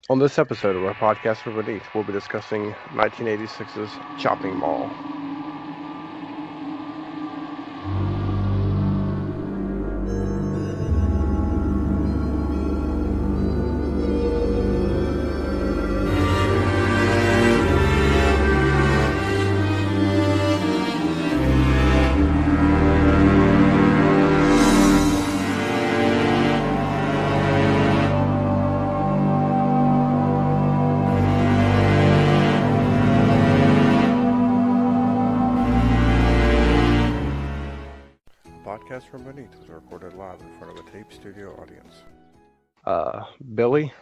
On this episode of our podcast for Beneath, we'll be discussing 1986's Chopping Mall. Podcast from Beneath was recorded live in front of a tape studio audience. Billy?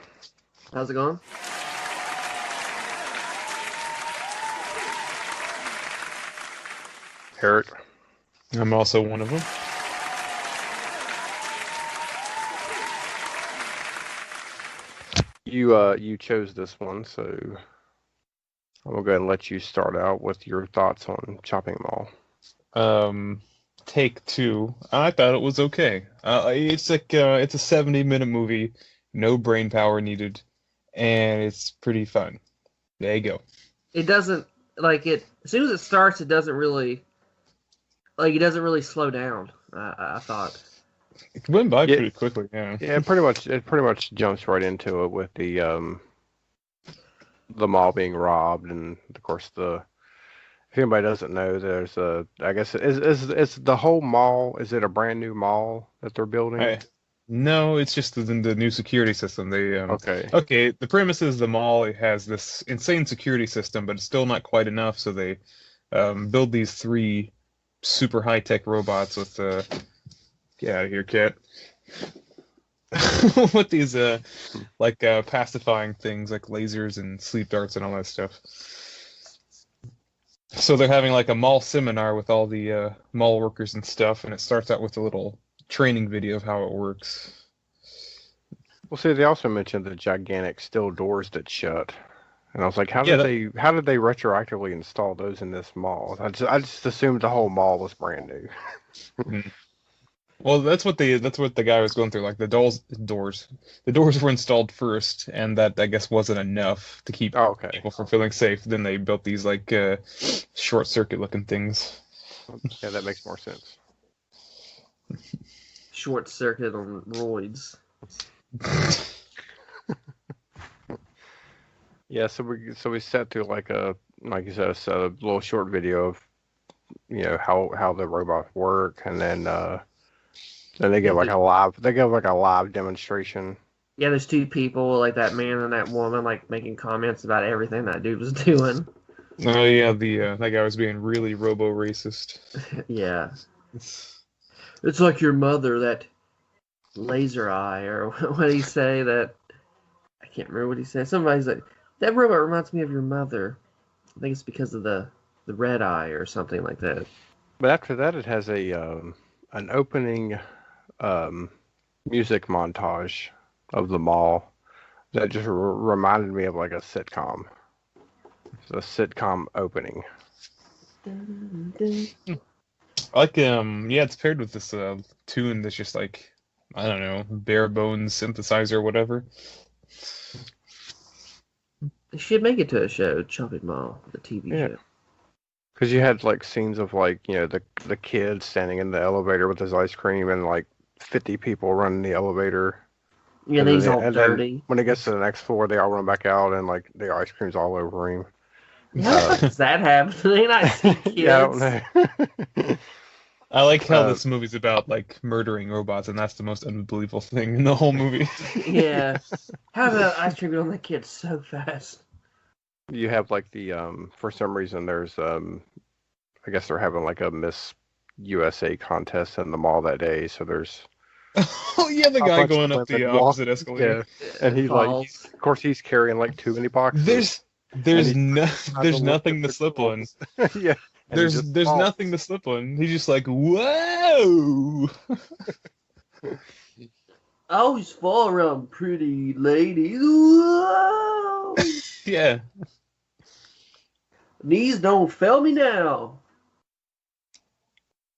How's it going? Eric? I'm also one of them. You chose this one, so I'm gonna go ahead and let you start out with your thoughts on Chopping Mall. Take two. I thought it was okay. It's like it's a 70-minute movie, no brain power needed, and it's pretty fun. There you go. It doesn't as soon as it starts, it doesn't really slow down. I thought. It went by pretty quickly. Yeah. Yeah, it pretty much jumps right into it with the mall being robbed, and of course if anybody doesn't know, there's I guess is the whole mall, is it a brand new mall that they're building? No, it's just the new security system. Okay. The premise is the mall, it has this insane security system, but it's still not quite enough. So they build these three super high-tech robots with get out of here, cat. With these pacifying things like lasers and sleep darts and all that stuff. So they're having like a mall seminar with all the mall workers and stuff, and it starts out with a little training video of how it works. Well, see, they also mentioned the gigantic steel doors that shut, and I was like, how did they retroactively install those in this mall? I just assumed the whole mall was brand new. Well, that's what the guy was going through. Like the doors were installed first, and that I guess wasn't enough to keep people from feeling safe. Then they built these like short circuit looking things. Yeah, that makes more sense. Short circuit on roids. Yeah, so we sat through like you said, a little short video of how the robots work, and then they give like a live demonstration. Yeah, there's two people, like that man and that woman, like making comments about everything that dude was doing. Oh yeah, that guy was being really robo-racist. Yeah. It's like your mother, that laser eye, or what did he say? That I can't remember what he said. Somebody's like, that robot reminds me of your mother. I think it's because of the red eye or something like that. But after that, it has an opening music montage of the mall that just reminded me of like a sitcom. It's a sitcom opening. Like it's paired with this tune that's just like, I don't know, bare bones synthesizer or whatever. They should make it to a show, Chopping Mall, the TV show. Because you had like scenes of like the kid standing in the elevator with his ice cream and like 50 people running the elevator. Yeah, he's all dirty. When it gets to the next floor, they all run back out and like the ice cream's all over him. Does that happen? I see kids. Yeah, I don't know. I like how this movie's about like murdering robots, and that's the most unbelievable thing in the whole movie. Yeah. How did that ice cream get on that kid so fast? You have like the for some reason there's I guess they're having like a Miss USA contest in the mall that day, so there's oh yeah, the guy going up the opposite escalator. Yeah. And he's like, of course he's carrying like too many boxes. There's nothing to slip on. Yeah. There's nothing to slip on. He's just like, whoa. Always fall around pretty ladies. Whoa. Yeah. Knees don't fail me now.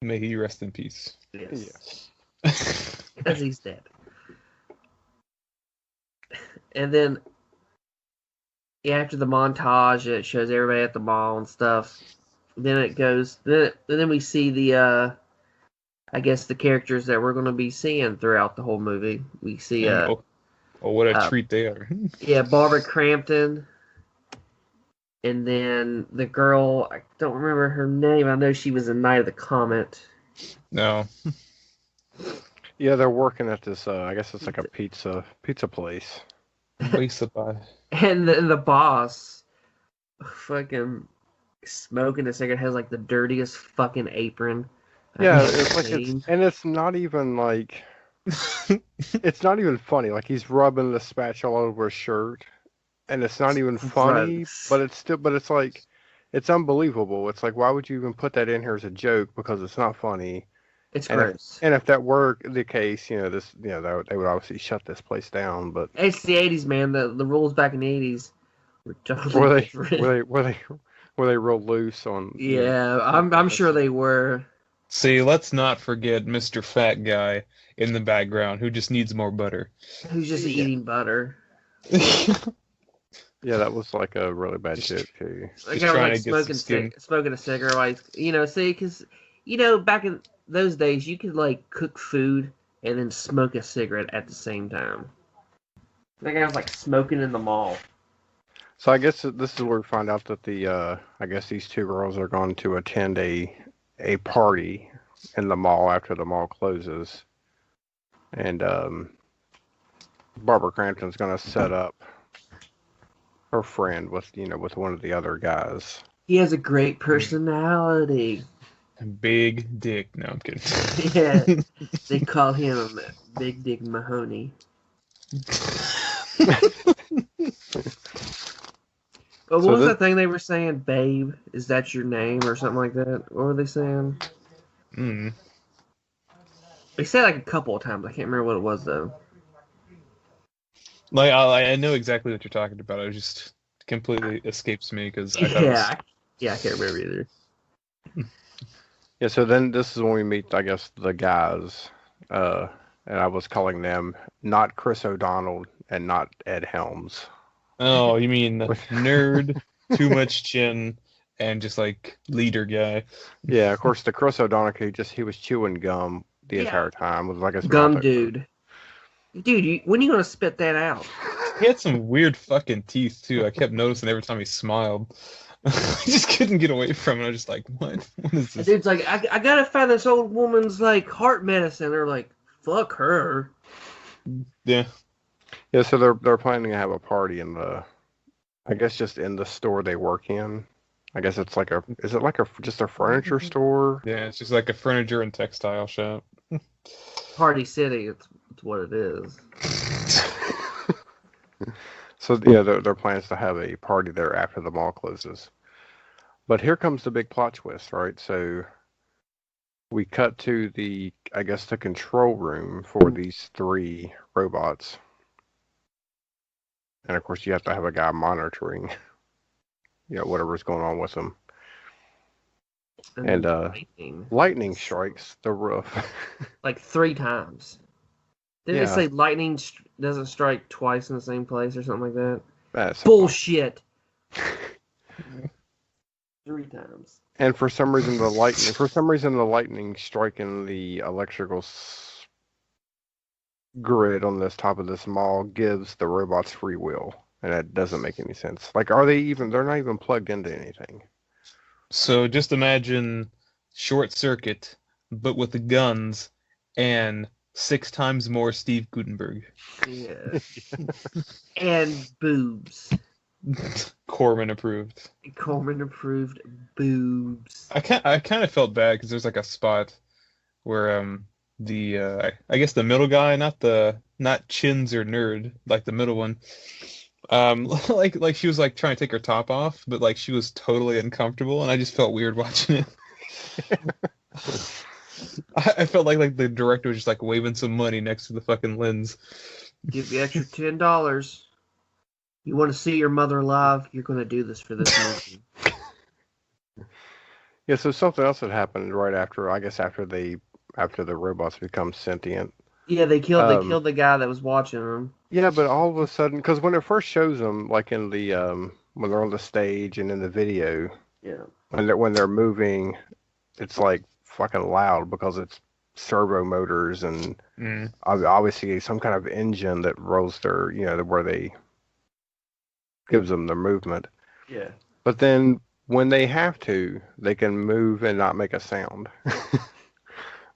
May he rest in peace. Yes. Because he's dead. And then after the montage, it shows everybody at the mall and stuff. Then it goes. Then we see the. I guess the characters that we're going to be seeing throughout the whole movie. We see. What a treat they are. Yeah, Barbara Crampton. And then the girl, I don't remember her name. I know she was in Night of the Comet. No. Yeah, they're working at this. I guess it's like a pizza place. Pizza pie. And the boss, fucking smoking a cigarette, has like the dirtiest fucking apron. Yeah, it's like it's not even like it's not even funny. Like he's rubbing the spatula all over his shirt, and it's not even funny. But it's like it's unbelievable. It's like, why would you even put that in here as a joke? Because it's not funny. It's gross. And if that were the case, they would obviously shut this place down. But it's the '80s, man. The rules back in the '80s were totally different. Were they real loose on? Yeah, I'm sure they were. See, let's not forget Mr. Fat Guy in the background who just needs more butter. Who's just eating butter. Yeah, that was like a really bad joke too. Like I was like smoking a cigarette. Like, because back in those days, you could like cook food and then smoke a cigarette at the same time. Like I was like smoking in the mall. So I guess this is where we find out that I guess these two girls are going to attend a party in the mall after the mall closes, and Barbara Crampton's going to set up her friend with one of the other guys. He has a great personality. Big Dick. No, I'm kidding. Yeah, they call him Big Dick Mahoney. But what was that thing they were saying? Babe, is that your name or something like that? What were they saying? They said like a couple of times. I can't remember what it was though. Like I know exactly what you're talking about. It just completely escapes me because I thought I can't remember either. Yeah, so then this is when we meet, I guess, the guys, and I was calling them not Chris O'Donnell and not Ed Helms. Oh, you mean nerd, too much chin, and just like leader guy. Yeah, of course, the Chris O'Donnell kid, he was chewing gum the entire time. It was like a gum dude. Dude, when are you going to spit that out? He had some weird fucking teeth, too. I kept noticing every time he smiled. I just couldn't get away from it. I was just like, what? What is this? Dude's like, I gotta find this old woman's, like, heart medicine. They're like, fuck her. Yeah. Yeah, so they're planning to have a party in I guess just in the store they work in. I guess it's like just a furniture store? Yeah, it's just like a furniture and textile shop. Party City, it's what it is. So yeah, their plan is to have a party there after the mall closes. But here comes the big plot twist, right? So we cut to the control room for these three robots. And of course you have to have a guy monitoring whatever's going on with them. And lightning strikes the roof. Like 3 times. Didn't they say lightning doesn't strike twice in the same place or something like that? That's bullshit. 3 times. And for some reason the lightning striking the electrical grid on this top of this mall gives the robots free will, and that doesn't make any sense. Like, they're not even plugged into anything. So just imagine short circuit, but with the guns and 6 times more Steve Gutenberg. Yeah. And boobs. Corman approved. Corman approved boobs. I kind of felt bad because there's like a spot where I guess the middle guy, not Chins or Nerd, like the middle one, like she was like trying to take her top off, but like she was totally uncomfortable, and I just felt weird watching it. I felt like the director was just like waving some money next to the fucking lens. Give the extra $10. You want to see your mother live? You're going to do this for this movie. Yeah, so something else had happened right after, I guess after the robots become sentient. Yeah, they killed the guy that was watching them. Yeah, but all of a sudden, because when it first shows them, like in the when they're on the stage and in the video, Yeah. when they're moving, it's like fucking loud because it's servo motors and obviously some kind of engine that rolls their, where they gives them the movement. Yeah. But then when they have to, they can move and not make a sound.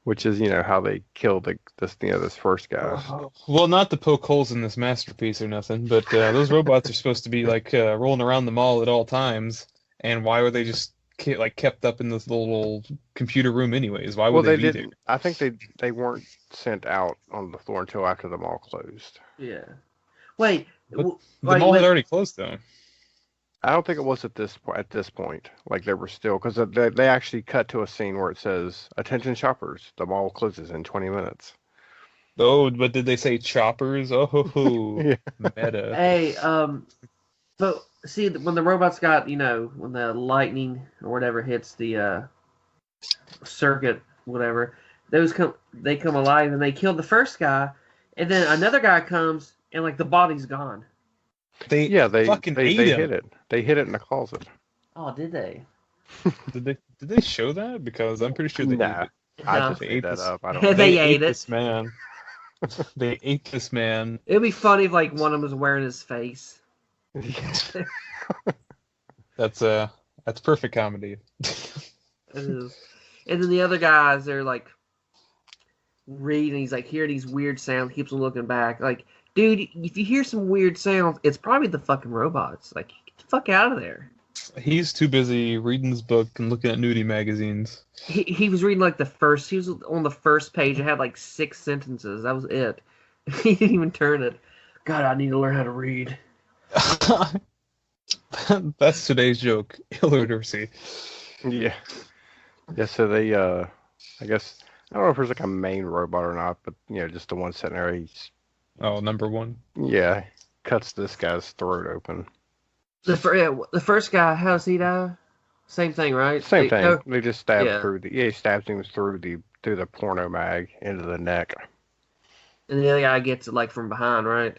Which is, how they killed this first guy. Well, not to poke holes in this masterpiece or nothing, but those robots are supposed to be like rolling around the mall at all times. And why were they just kept up in this little computer room anyways? Why would they be didn't. There? I think they weren't sent out on the floor until after the mall closed. Yeah. Wait. The mall had already closed though. I don't think it was at this point. Like they were still, because they actually cut to a scene where it says, "Attention shoppers, the mall closes in 20 minutes." Oh, but did they say choppers? Oh, yeah. Meta. Hey, but see, when the robots got, when the lightning or whatever hits the circuit, whatever, they come alive and they kill the first guy, and then another guy comes and like the body's gone. They fucking ate him. Hid it. They hid it in the closet. Oh, did they? Did they show that? Because I'm pretty sure they ate it. I just ate that up. I don't know. They ate this man. They ate this man. It'd be funny if like one of them was wearing his face. That's perfect comedy. It is. And then the other guys, they're like reading. He's like hearing these weird sounds. Keeps on looking back. Like, dude, if you hear some weird sounds, it's probably the fucking robots. Like, get the fuck out of there. He's too busy reading his book and looking at nudie magazines. He was reading like he was on the first page. It had like 6 sentences. That was it. He didn't even turn it. God, I need to learn how to read. That's today's joke. Illiteracy. Yeah. Yeah, so they, I guess, I don't know if there's like a main robot or not, but, just the one sitting there, number one. Yeah, cuts this guy's throat open. The first guy, how does he die? Same thing, right? Same thing. They just stab through he stabs him through the porno mag into the neck. And the other guy gets it like from behind, right?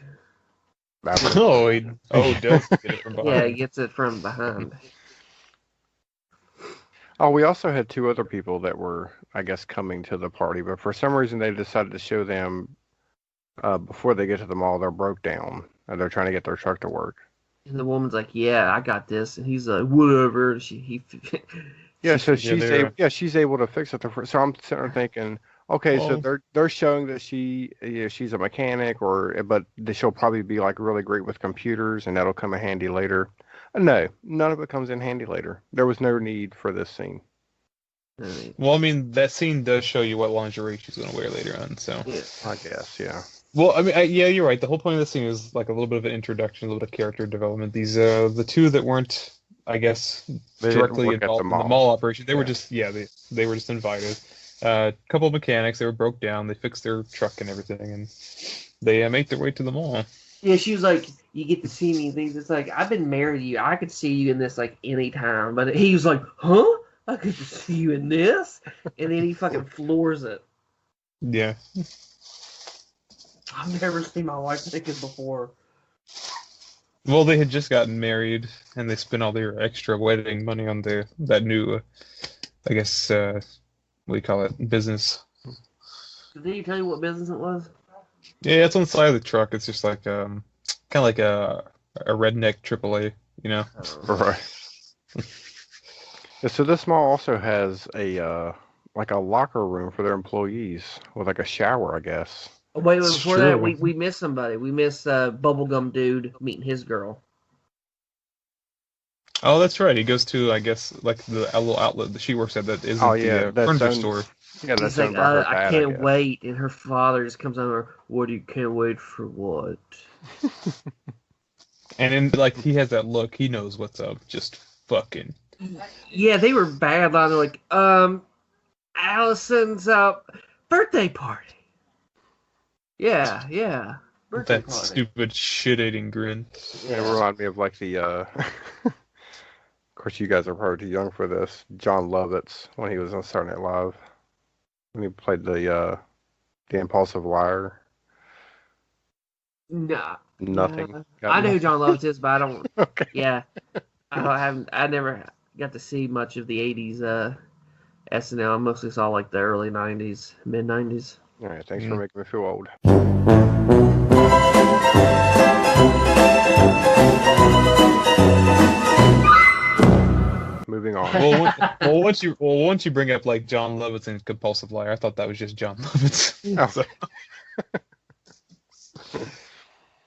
Does get it from behind. Yeah, he gets it from behind. Oh, we also had 2 other people that were, I guess, coming to the party, but for some reason they decided to show them before they get to the mall. They're broke down and they're trying to get their truck to work. And the woman's like, "Yeah, I got this," and he's like, "Whatever." So she's able to fix it. So I'm sitting there thinking, okay, so they're showing that she's a mechanic, but she'll probably be like really great with computers, and that'll come in handy later. No, none of it comes in handy later. There was no need for this scene. Well, I mean, that scene does show you what lingerie she's going to wear later on, so. Yeah, I guess, yeah. Well, I mean, yeah, you're right. The whole point of this scene is like a little bit of an introduction, a little bit of character development. These, the 2 that weren't, I guess, directly involved in the mall operation, they were just, they were just invited. A couple of mechanics, they were broke down, they fixed their truck and everything, and they make their way to the mall. Yeah, she was like, "You get to see me," things. It's like, I've been married to you. I could see you in this like any time. But he was like, "Huh? I could see you in this?" And then he fucking floors it. Yeah. I've never seen my wife naked before. Well, they had just gotten married, and they spent all their extra wedding money on that new, I guess, what do you call it, business. Did he tell you what business it was? Yeah, it's on the side of the truck. It's just like kind of like a redneck AAA, Right. Yeah, so this mall also has a like a locker room for their employees with like a shower, I guess. Oh, wait, before that, we missed somebody. We missed Bubblegum Dude meeting his girl. Oh, that's right. He goes to, I guess, like the little outlet that she works at that isn't the furniture store. Yeah, that's like, I can't wait. And her father just comes over. What do you can't wait for what? And then, like, he has that look. He knows what's up. Just fucking. Yeah, they were bad. They're like, Allison's birthday party. Yeah. Birthday that party. Stupid shit-eating grin. Yeah, it reminded me of like the. Of course, you guys are probably too young for this. John Lovitz when he was on Saturday Night Live. When he played the The Impulsive Liar? Nah. Nothing. I know who John Lovitz is, but I don't. Okay. Yeah. I never got to see much of the 80s SNL. I mostly saw like the early 90s, mid 90s. All right, thanks for making me feel old. Moving on. Once you bring up like John Lovitz and Compulsive Liar, I thought that was just John Lovitz. Oh.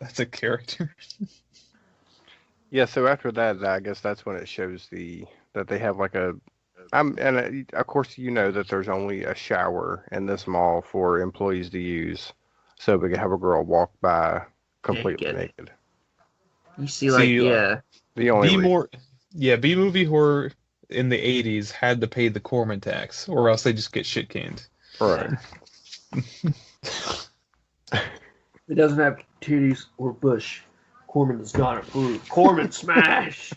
That's a character. Yeah, so after that, I guess that's when it shows that they have like of course you know that there's only a shower in this mall for employees to use, so we can have a girl walk by completely naked. You see, the only B-movie horror in the 80s had to pay the Corman tax, or else they just get shit canned. Right. It doesn't have titties or bush. Corman does not approve. Corman smash!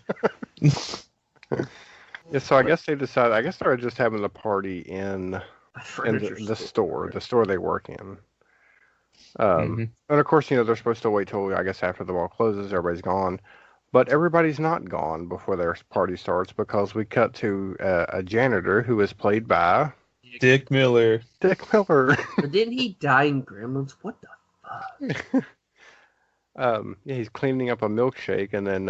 Yeah, so I guess they decided. I guess they were just having the party in the store they work in. And of course, they're supposed to wait till I guess after the mall closes, everybody's gone, but everybody's not gone before their party starts because we cut to a janitor who is played by Dick Miller. Dick Miller. But didn't he die in Gremlins? What the fuck? Yeah, he's cleaning up a milkshake, and then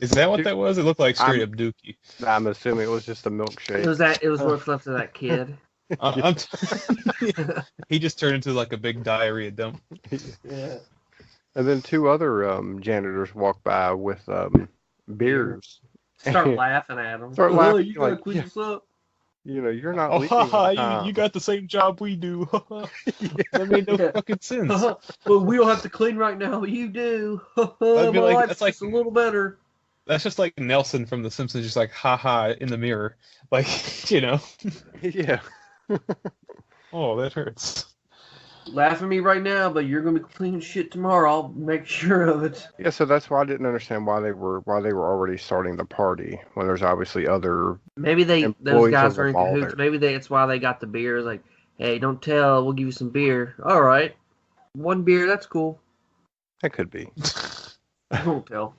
is that what that was? It looked like straight up Dookie. I'm assuming it was just a milkshake. It was what's left of that kid. He just turned into like a big diarrhea dump. Yeah. And then two other janitors walk by with beers. Start laughing at him. Start laughing. You gotta clean this up. You're not leaving. You got the same job we do. That made no fucking sense. Well, we don't have to clean right now, but you do. I'd be like, that's like a little better. That's just like Nelson from The Simpsons, just like ha in the mirror, like Yeah. Oh, that hurts. Laugh at me right now, but you're gonna be cleaning shit tomorrow. I'll make sure of it. Yeah, so that's why I didn't understand why they were already starting the party when there's obviously other. Maybe those guys are in cahoots. Maybe it's why they got the beers. Like, hey, don't tell. We'll give you some beer. All right, one beer. That's cool. That could be. Don't tell.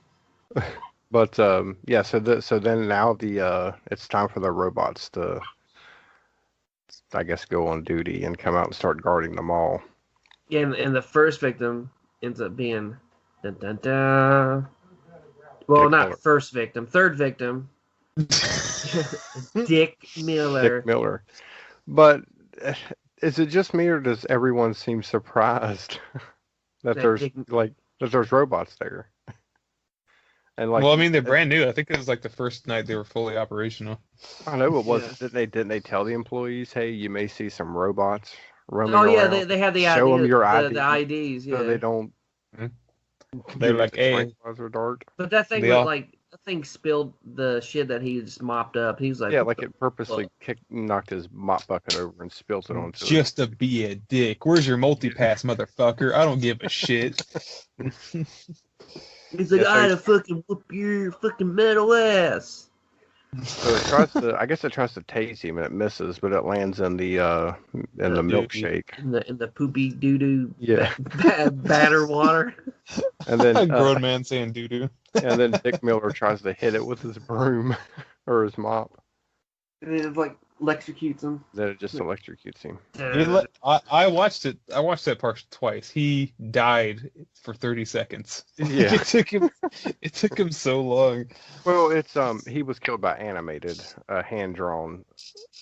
But yeah, so then now it's time for the robots to, I guess, go on duty and come out and start guarding the mall. Yeah, and the first victim ends up being dun, dun, dun. Well, Dick not Miller. First victim, third victim. Dick Miller. Dick Miller. But is it just me, or does everyone seem surprised that there's robots there? And well, I mean, they're brand new. I think it was like the first night they were fully operational. I know it was. Yeah. Didn't they tell the employees, hey, you may see some robots roaming around? Yeah, they had the show them your ID. The IDs. Yeah, so they don't. They're like, hey, but that thing thing spilled the shit that he just mopped up. He was like, yeah, like it purposely knocked his mop bucket over and spilled it onto. Just to be a dick. Where's your multi-pass, motherfucker? I don't give a shit. He's like, I had to fucking whoop your fucking metal ass. So it tries to tase him and it misses, but it lands in the milkshake. In the poopy doo doo. Yeah. Batter water. And then a grown man saying doo doo. And then Dick Miller tries to hit it with his broom or his mop. And it like electrocutes him. Then it just electrocutes him. I watched it. I watched that part twice. He died for 30 seconds. Yeah. It took him so long. Well, it's he was killed by animated, hand drawn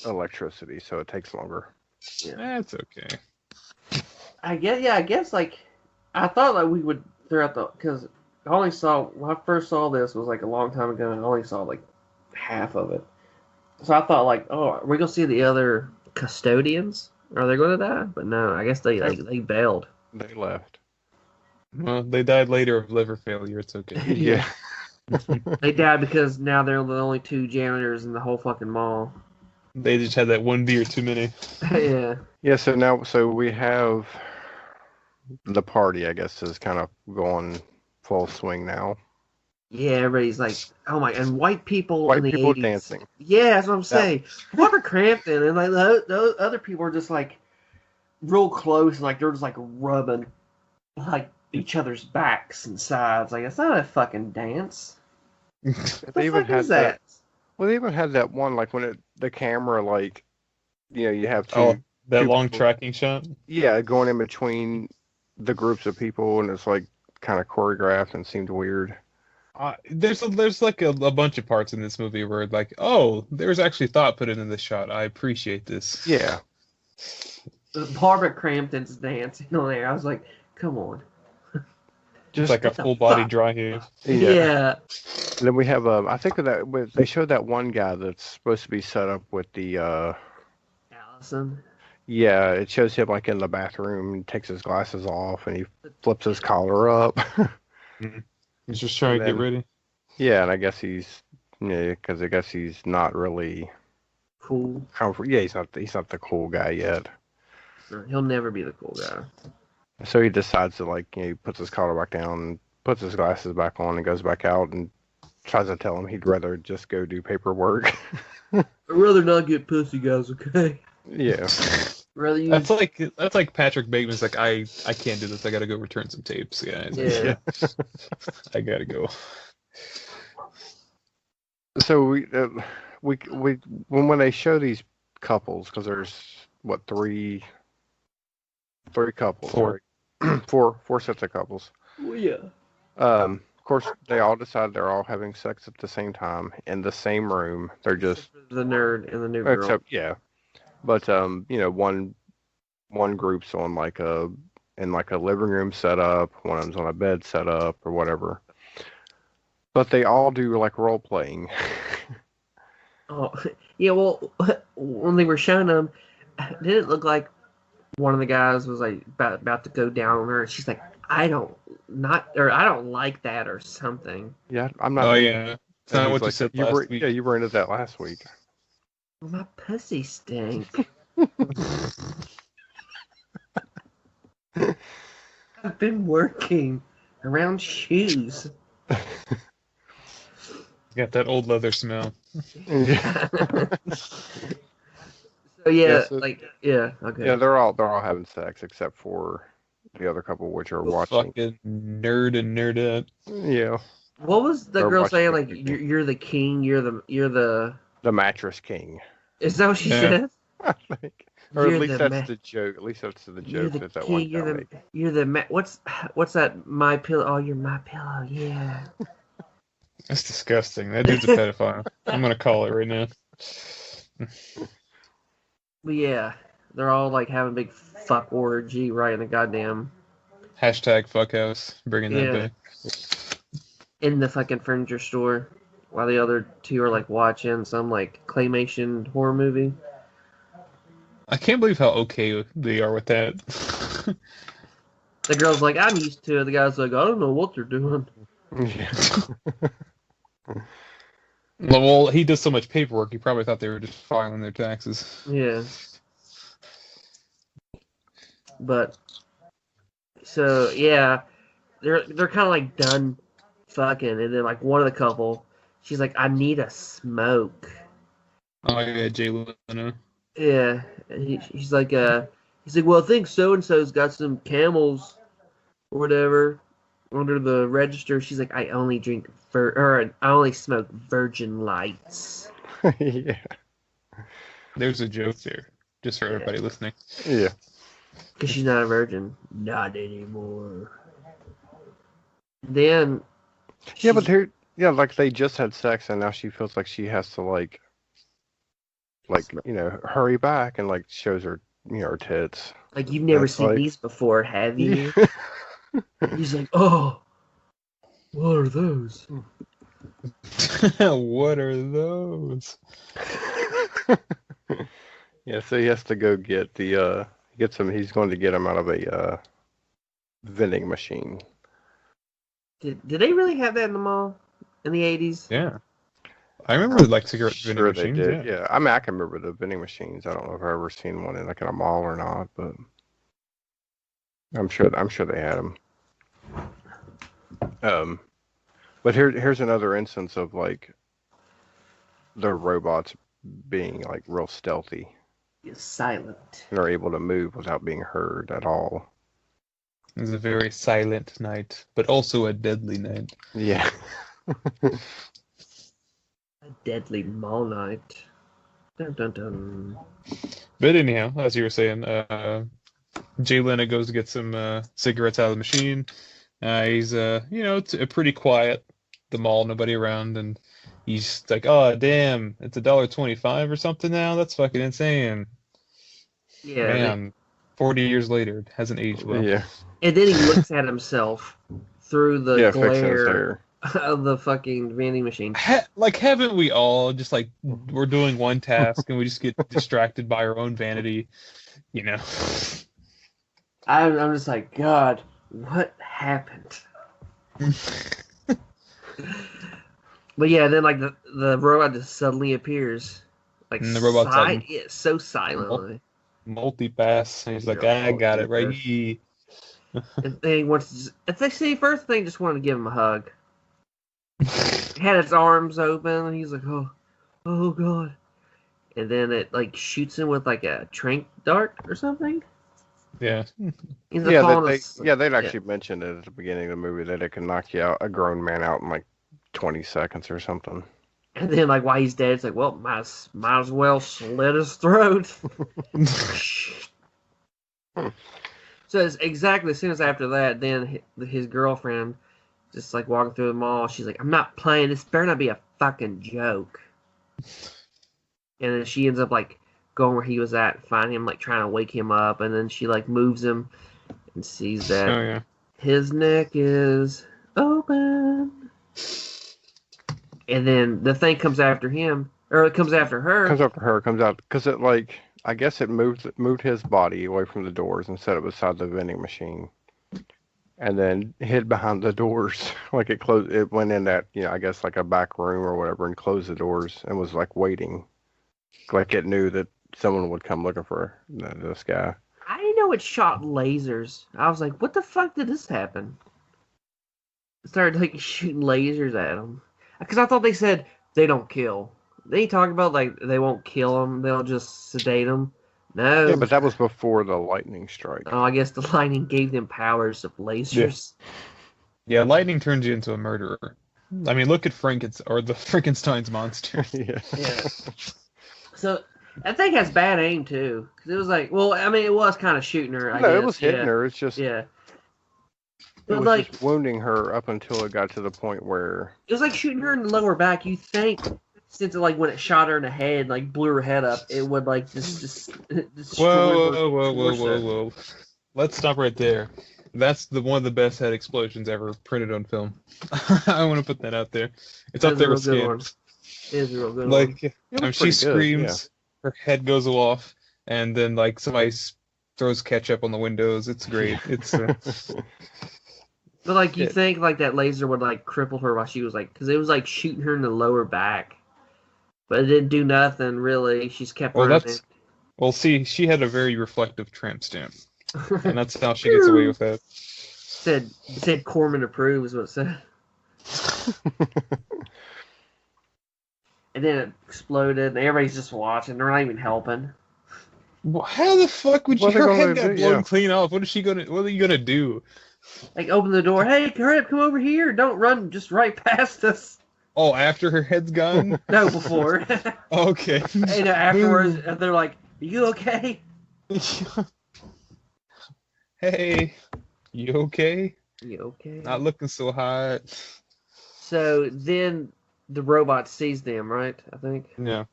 electricity, so it takes longer. Yeah, that's okay. I guess like I thought like we would throughout because I only saw when I first saw this was like a long time ago, and I only saw like half of it. So I thought, like, oh, are we going to see the other custodians? Are they going to die? But no, I guess they bailed. They left. Well, they died later of liver failure. It's okay. Yeah. They died because now they're the only two janitors in the whole fucking mall. They just had that one beer too many. Yeah. Yeah, so we have the party, I guess, is kind of going full swing now. Yeah, everybody's like, oh my, and white people in the 80s. Dancing. Yeah, that's what I'm saying. Robert Crampton and like those other people are just like, real close, and like they're just like rubbing like each other's backs and sides. Like, it's not a fucking dance. They even had that. Well, they even had that one, like when the camera, like, you have that long people, tracking shot. Yeah, going in between the groups of people, and it's like kind of choreographed and seemed weird. There's like a bunch of parts in this movie where like, oh, there's actually thought put into this shot. I appreciate this. Yeah. Barbara Crampton's dancing on there. I was like, come on. Just like a full body dry heave. Yeah. And then we have I think that they showed that one guy that's supposed to be set up with the Allison. Yeah, it shows him like in the bathroom and takes his glasses off and he flips his collar up. Mm-hmm. He's just trying to get ready. Yeah, and I guess because I guess he's not really cool. Yeah, he's not the cool guy yet. He'll never be the cool guy. So he decides to he puts his collar back down, and puts his glasses back on, and goes back out and tries to tell him he'd rather just go do paperwork. I'd rather not get pussy, guys. Okay. Yeah. That's like Patrick Bateman's like, I can't do this. I gotta go return some tapes, guys. Yeah. I gotta go. So we when they show these couples, because there's three couples, Four. Right? four sets of couples. Well, yeah. Of course, they all decide they're all having sex at the same time in the same room. They're just the nerd and the new girl. Except, yeah. But one group's on in a living room setup, one of them's on a bed setup or whatever. But they all do role playing. Oh yeah, well, when they were showing them, did it look like one of the guys was like about to go down on her? And she's like, I don't like that or something. Yeah, I'm not. Oh yeah, it's not what you said last week. Yeah, you were into that last week. Well, my pussy stink. I've been working around shoes. Got that old leather smell. Yeah. So yeah, okay. Yeah, they're all having sex except for the other couple, which are watching. Fucking nerd and nerdette. Yeah. What was the girl saying? Like, you're the king. You're the mattress king. Is that what she said? I think. Or at least that's the joke. At least that's the joke that one guy You're the what's that? My pillow. Oh, you're my pillow. Yeah. That's disgusting. That dude's a pedophile. I'm gonna call it right now. But yeah, they're all having a big fuck orgy right in the goddamn #fuckhouse. Bringing that back. In the fucking furniture store, while the other two are watching some claymation horror movie. I can't believe how okay they are with that. The girl's like, I'm used to it. The guy's like, I don't know what they're doing. Yeah. Well, he does so much paperwork, he probably thought they were just filing their taxes. Yeah. But, so, yeah, they're kind of done fucking, and then one of the couple, she's like, I need a smoke. Oh, yeah, Jay Leno. Yeah, he's like, well, I think so-and-so's got some Camels or whatever under the register. She's like, I only smoke Virgin Lights. Yeah. There's a joke there, just for everybody listening. Yeah. Because she's not a virgin. Not anymore. Then. Yeah, but they just had sex, and now she feels like she has to hurry back, and shows her her tits. You've never seen these before, have you? He's like, oh, what are those? What are those? Yeah, so he has to go get he's going to get them out of a vending machine. Did they really have that in the mall in the 80s? Yeah. I remember cigarette vending machines. They did. Yeah. I mean, I can remember the vending machines. I don't know if I've ever seen one in a mall or not, but I'm sure they had them. But here's another instance of the robots being real stealthy. is silent. And are able to move without being heard at all. It was a very silent night, but also a deadly night. Yeah. A deadly mall night. Dun, dun, dun. But anyhow, as you were saying, Jay Leno goes to get some cigarettes out of the machine. He's it's pretty quiet, the mall, nobody around, and he's like, "Oh damn, it's $1.25 or something now. That's fucking insane." Yeah. Man, 40 years later, it hasn't aged well. Yeah. And then he looks at himself through the fixing his glare hair. of the fucking vending machine. Haven't we all just like we're doing one task and we just get distracted by our own vanity, you know? I'm just like, God, what happened? But yeah, then like the robot just suddenly appears, like And the robot's like, so silently. Multi-pass, and he's like, I got it right here. And then he wants to if they see first thing, just wanted to give him a hug. It had its arms open, and he's like, oh God. And then it like shoots him with like a tranq dart or something. Yeah. He's like they'd actually mentioned it at the beginning of the movie that it can knock you out, a grown man out in like 20 seconds or something. And then like while he's dead, it's like, well, might as well slit his throat. So it's exactly as soon as after that, then his girlfriend just like walking through the mall. She's like, I'm not playing. This better not be a fucking joke. And then she ends up like going where he was at and find him, like trying to wake him up. And then she like moves him and sees that his neck is open. And then the thing comes after him, or it comes after her. Comes out because it like, I guess it moved his body away from the doors and set it beside the vending machine. And then hid behind the doors, like it closed. It went in that, I guess like a back room or whatever, and closed the doors and was like waiting, like it knew that someone would come looking for this guy. I didn't know it shot lasers. I was like, what the fuck did this happen? It started like shooting lasers at him because I thought they said they don't kill. They talk about like they won't kill him; they'll just sedate him. No. Yeah, but that was before the lightning strike. Oh, I guess the lightning gave them powers of lasers. Yeah, lightning turns you into a murderer. I mean, look at the Frankenstein's monster. Yeah. So that thing has bad aim too, because it was like, well, I mean, it was kind of shooting her. I guess. It was hitting her. It's just But it was like just wounding her up until it got to the point where it was like shooting her in the lower back. You think? Since like when it shot her in the head, like blew her head up, it would like just Whoa. Let's stop right there. That's one of the best head explosions ever printed on film. I want to put that out there. It's up there with Scams. It is a real good one. She screams, her head goes off, and then like somebody throws ketchup on the windows. It's great. It's. But like you think like that laser would like cripple her while she was like, because it was like shooting her in the lower back. But it didn't do nothing, really. She's kept running. Well, see, she had a very reflective tramp stamp. And that's how she gets away with that. Said Corman approves, is what it said. And then it exploded, and everybody's just watching. They're not even helping. Well, how the fuck would her head got blown clean off? What are you gonna do? Like, open the door. Hey, hurry up, come over here. Don't run just right past us. Oh, after her head's gone? No, before. Okay. And afterwards, they're like, you okay? Hey, you okay? You okay? Not looking so hot. So then the robot sees them, right? I think. Yeah.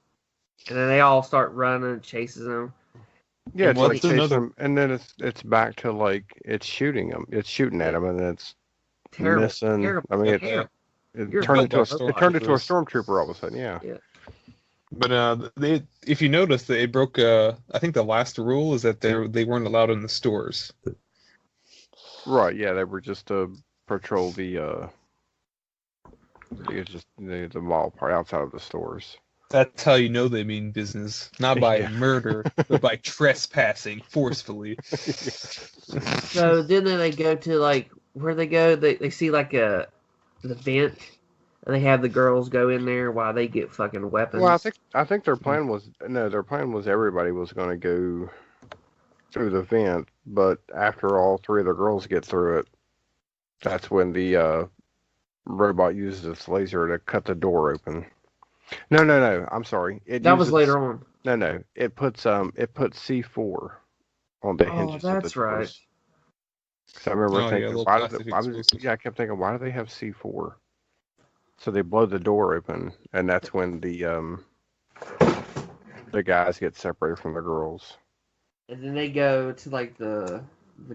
And then they all start running and chases them. Yeah, it's like chasing them, and then it's back to like it's shooting them. It's shooting at them, and it's missing. Terrible. I mean, it turned into a stormtrooper all of a sudden. Yeah. But if you notice, they broke. I think the last rule is that they weren't allowed in the stores. Right. Yeah, they were just to patrol the mall part outside of the stores. That's how you know they mean business, not by murder, but by trespassing forcefully. So then they go to like where they go. They see like the vent And they have the girls go in there while they get fucking weapons. Well, I think their plan was everybody was going to go through the vent, but after all three of the girls get through it, that's when the robot uses its laser to cut the door open. No. I'm sorry. That was later on. No. It puts C4 on the hinges of the doors. Right. So I remember thinking, I kept thinking, why do they have C4? So they blow the door open, and that's when the guys get separated from the girls. And then they go to like the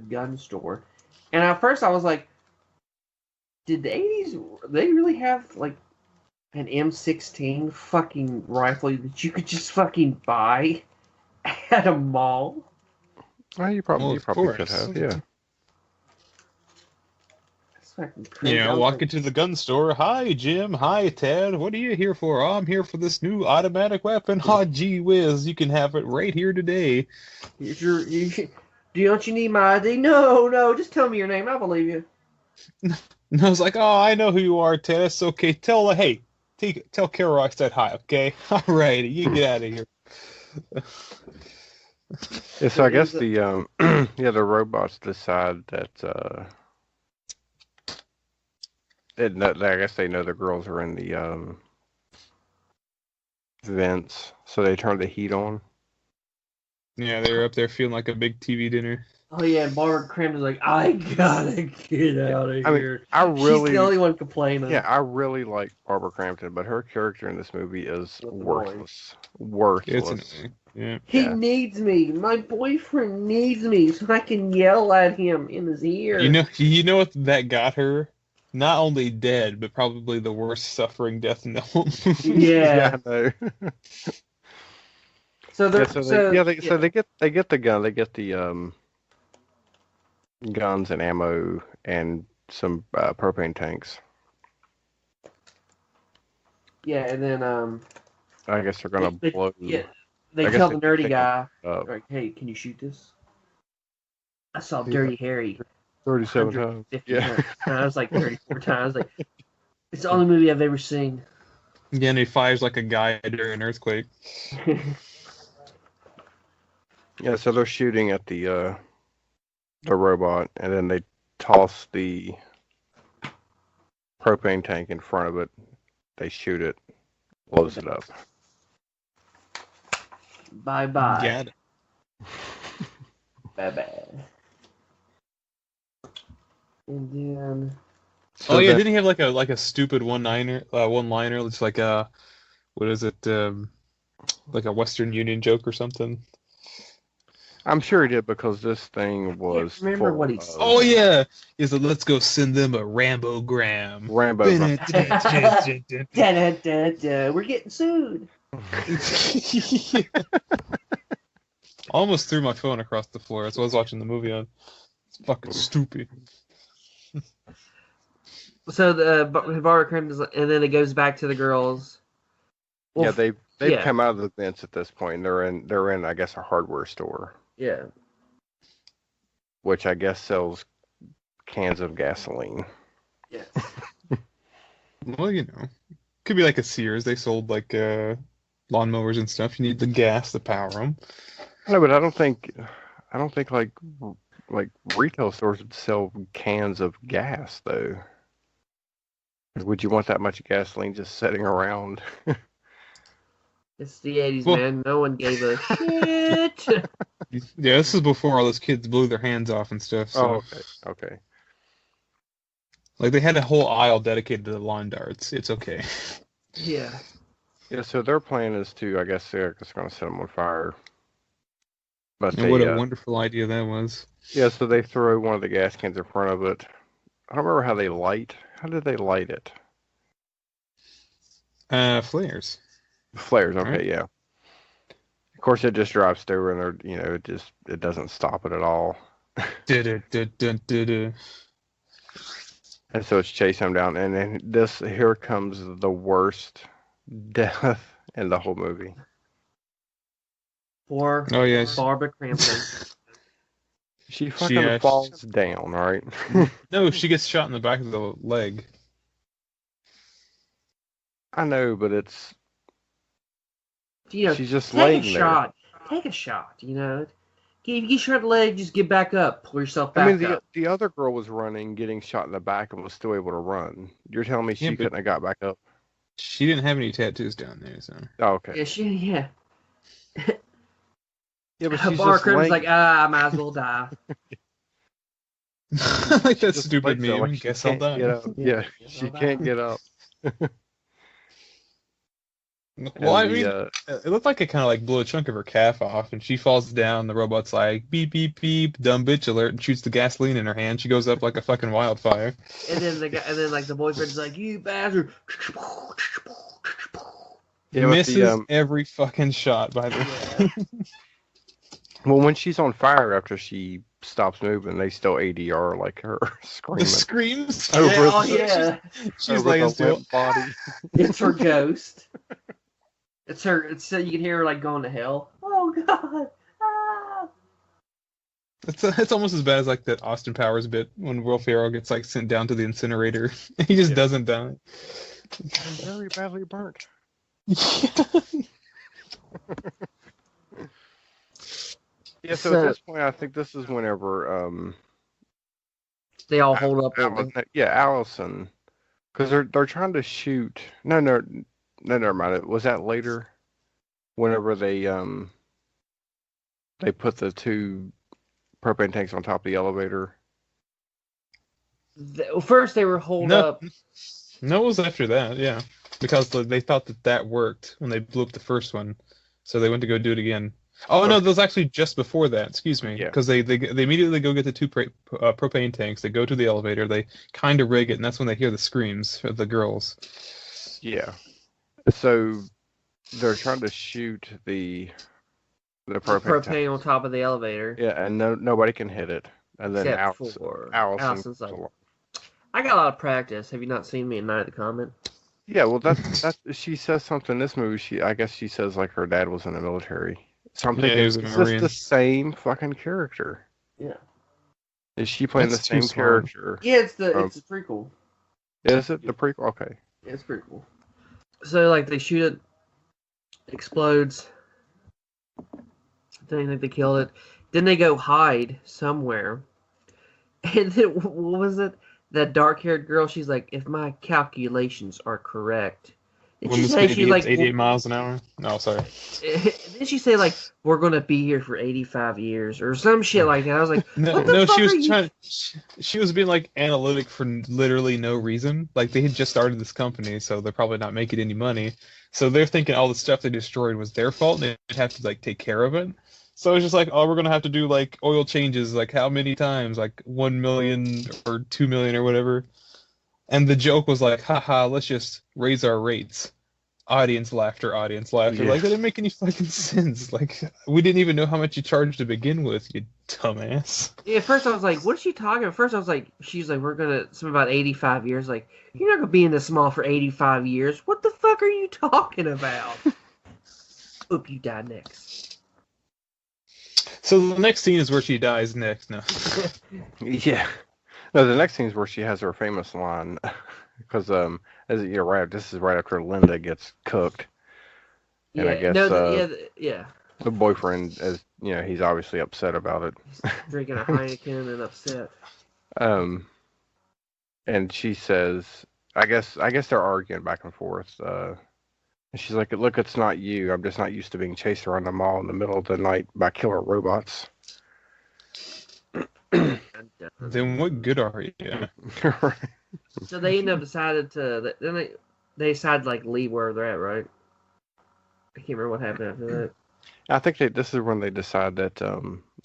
gun store, and at first I was like, did the 80s they really have like an M16 fucking rifle that you could just fucking buy at a mall? Well, you probably could have, yeah. Walk into the gun store. Hi, Jim. Hi, Ted. What are you here for? Oh, I'm here for this new automatic weapon. Oh, gee whiz. You can have it right here today. Don't you need my ID? No. Just tell me your name. I believe you. And I was like, oh, I know who you are, Ted. It's okay. Tell Carol I said hi, okay? All right. You get out of here. Yeah, so I guess the robots decide that I guess they know the girls are in the vents, so they turn the heat on. Yeah, they were up there feeling like a big TV dinner. Oh yeah, and Barbara Crampton's like, I gotta get out of here. She's the only one complaining. Yeah, I really like Barbara Crampton, but her character in this movie is worthless. Worthless. Yeah. He needs me. My boyfriend needs me, so I can yell at him in his ear. You know what that got her? Not only dead, but probably the worst suffering death in the whole movie. Yeah. I know. So they get the gun. They get the guns and ammo and some propane tanks. Yeah, and then I guess they're gonna blow. Yeah, they tell the nerdy guy, like, "Hey, can you shoot this?" I saw Dirty Harry 37 times. Yeah, I was like 34 times. Like, it's the only movie I've ever seen. Yeah, and he fires like a guy during an earthquake. Yeah, so they're shooting at the robot, and then they toss the propane tank in front of it. They shoot it, blows it up. Bye bye. Got it. Bye bye. And then. Didn't he have like a stupid one-liner? It's like what is it? Like a Western Union joke or something. I'm sure he did, because this thing was. Yeah, remember what he said? Oh yeah, is it? Let's go send them a Rambogram. Rambogram. We're getting sued. Almost threw my phone across the floor. That's what I was watching the movie on. It's fucking stupid. So the Barbara Crampton's, and then it goes back to the girls. Well, yeah, they've come out of the vents at this point. They're in I guess a hardware store. Yeah. Which I guess sells cans of gasoline. Yeah. Well, could be like a Sears. They sold like lawnmowers and stuff. You need the gas to power them. No, but I don't think like retail stores would sell cans of gas though. Would you want that much gasoline just sitting around? It's the 80s, man. No one gave a shit. Yeah, this is before all those kids blew their hands off and stuff. So. Oh, okay. Like, they had a whole aisle dedicated to the lawn darts. It's okay. Yeah. Yeah, so their plan is to, I guess, they're just going to set them on fire. But what a wonderful idea that was. Yeah, so they throw one of the gas cans in front of it. I don't remember how they light. How did they light it? Flares. Flares, okay, right. Yeah. Of course, it just drives through, and it doesn't stop it at all. And so it's chasing them down, and then here comes the worst death in the whole movie. Barbara Crampton. She fucking falls down, right? No, she gets shot in the back of the leg. I know, but it's she's just take laying a shot. Take a shot. If you get shot in the leg, just get back up. Pull yourself back up. The other girl was running, getting shot in the back, and was still able to run. You're telling me she couldn't have got back up? She didn't have any tattoos down there, so. Oh, okay. Yeah. Yeah, but she's Bar just laying... like, I might as well die. Like that stupid meme. Like guess I'll die. Yeah, she can't get up. Well, it looked like it kind of like blew a chunk of her calf off, and she falls down. The robot's like, beep, beep, beep, dumb bitch alert, and shoots the gasoline in her hand. She goes up like a fucking wildfire. And then the boyfriend's like, you bastard. He misses every fucking shot, by the way. Well, when she's on fire after she stops moving, they still ADR like her screaming. The screams? She's laying still. Body. It's her ghost. It's her. You can hear her like going to hell. Oh God! Ah! It's almost as bad as like that Austin Powers bit when Will Ferrell gets like sent down to the incinerator. He just doesn't die. I'm very badly burnt. Yeah. So at this point, I think this is whenever they all hold up. Allison, because they're trying to shoot. No, never mind. Was that later? Whenever they put the 2 propane tanks on top of the elevator. First, they were holed up. No, it was after that. Yeah, because they thought that worked when they blew up the first one, so they went to go do it again. Oh no, that was actually just before that. Excuse me, because they immediately go get the 2 propane tanks. They go to the elevator. They kind of rig it, and that's when they hear the screams of the girls. Yeah. So they're trying to shoot the propane on top of the elevator. Yeah, and nobody can hit it. And then Allison's like, I got a lot of practice. Have you not seen me in Night at the Comment? Yeah, well, that's she says something in this movie. I guess she says like her dad was in the military. So I'm thinking, is this the same fucking character? Yeah. Is she playing the same character? Yeah, it's the prequel. Is it the prequel? Okay. Yeah, it's pretty cool. So like they shoot it, explodes. They think they killed it. Then they go hide somewhere. And then what was it? That dark-haired girl. She's like, if my calculations are correct. Did she say she's like 88 miles an hour? No, sorry. Didn't she say like we're gonna be here for 85 years or some shit like that? I was like, she was being like analytic for literally no reason. Like they had just started this company, so they're probably not making any money. So they're thinking all the stuff they destroyed was their fault, and they'd have to like take care of it. So it's just like, oh, we're gonna have to do like oil changes, like how many times, like 1 million or 2 million or whatever. And the joke was like, haha, let's just raise our rates. Audience laughter. Yeah. Like, that didn't make any fucking sense. Like, we didn't even know how much you charged to begin with, you dumbass. Yeah, at first I was like, what is she talking about? First I was like, she's like, we're gonna, something about 85 years. Like, you're not gonna be in this mall for 85 years. What the fuck are you talking about? Hope you die next. So the next scene is where she dies next. No. Yeah. No, the next scene is where she has her famous line, because you're right. This is right after Linda gets cooked, and I guess the boyfriend is, he's obviously upset about it. He's drinking a Heineken and upset. And she says, I guess they're arguing back and forth. And she's like, "Look, it's not you. I'm just not used to being chased around the mall in the middle of the night by killer robots." Then what good are you? So they end up decided to. Then they decided to like leave where they're at, right? I can't remember what happened after that. I think this is when they decide that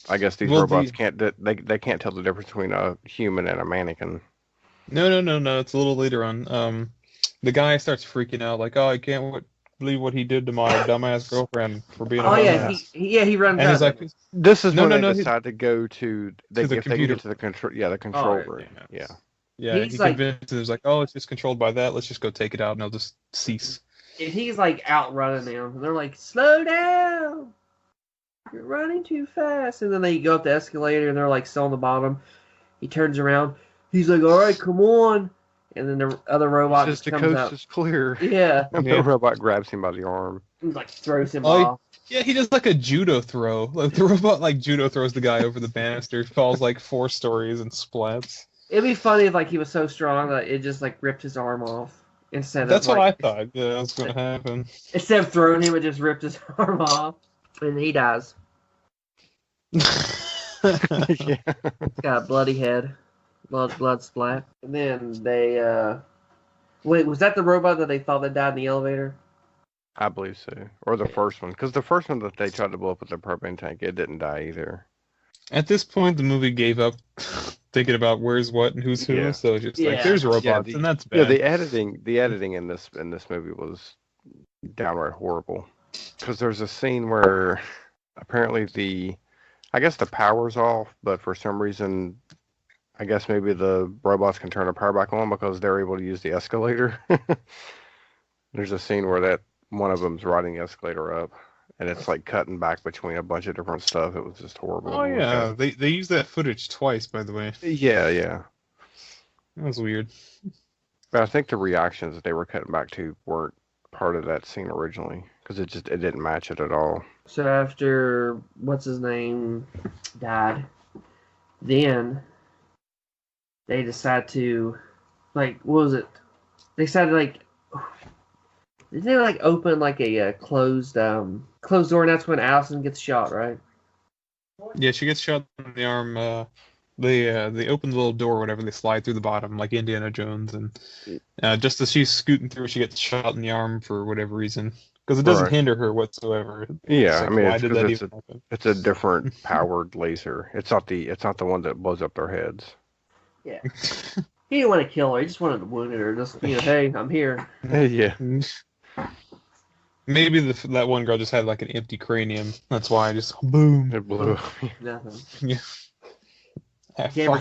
I guess these robots can't tell the difference between a human and a mannequin. No. It's a little later on. The guy starts freaking out like, "Oh, I can't believe what he did to my dumbass girlfriend for being a dumbass." He runs out. And he's like, "This is when they decide to go to the computer. They get to the control room." Yeah. Yeah, he convinced him. He's like, "Oh, it's just controlled by that. Let's just go take it out, and they'll just cease." And he's like outrunning them, and they're like, "Slow down! You're running too fast." And then they go up the escalator, and they're like still on the bottom. He turns around. He's like, "All right, come on." and then the other robot just comes the out. coast is clear. Yeah. And the robot grabs him by the arm. He like throws him off. Yeah, he does like a judo throw. Like the robot like judo throws the guy over the banister, falls like 4 stories and splats. It'd be funny if like he was so strong that it just like ripped his arm off instead That's of. That's what I thought. Yeah, that's gonna happen. Instead of throwing him, it just ripped his arm off, and he dies. Yeah. He's got a bloody head, blood splat, and then they. Wait, was that the robot that they thought that died in the elevator? I believe so. Or the first one. Because the first one that they tried to blow up with the propane tank, it didn't die either. At this point, the movie gave up thinking about where's what and who's who. Yeah. So it's just like, there's robots, and that's bad. Yeah, the editing in this movie was downright horrible. Because there's a scene where apparently I guess the power's off, but for some reason, I guess maybe the robots can turn the power back on because they're able to use the escalator. There's a scene where one of them's riding the escalator up, and it's like cutting back between a bunch of different stuff. It was just horrible. Oh yeah, they used that footage twice, by the way. Yeah. That was weird. But I think the reactions that they were cutting back to weren't part of that scene originally, because it didn't match it at all. So after what's his name died, then they decide to what was it? They decided did they open a closed door, and that's when Allison gets shot, right? Yeah, she gets shot in the arm. They open the little door, or whatever. They slide through the bottom like Indiana Jones, and just as she's scooting through, she gets shot in the arm for whatever reason, because it doesn't hinder her whatsoever. Yeah, I mean, it's a different powered laser. It's not the one that blows up their heads. Yeah. He didn't want to kill her. He just wanted to wound her. Just hey, I'm here. Yeah. Maybe that one girl just had an empty cranium. That's why I just boom. It blew. Nothing. Yeah. Gave her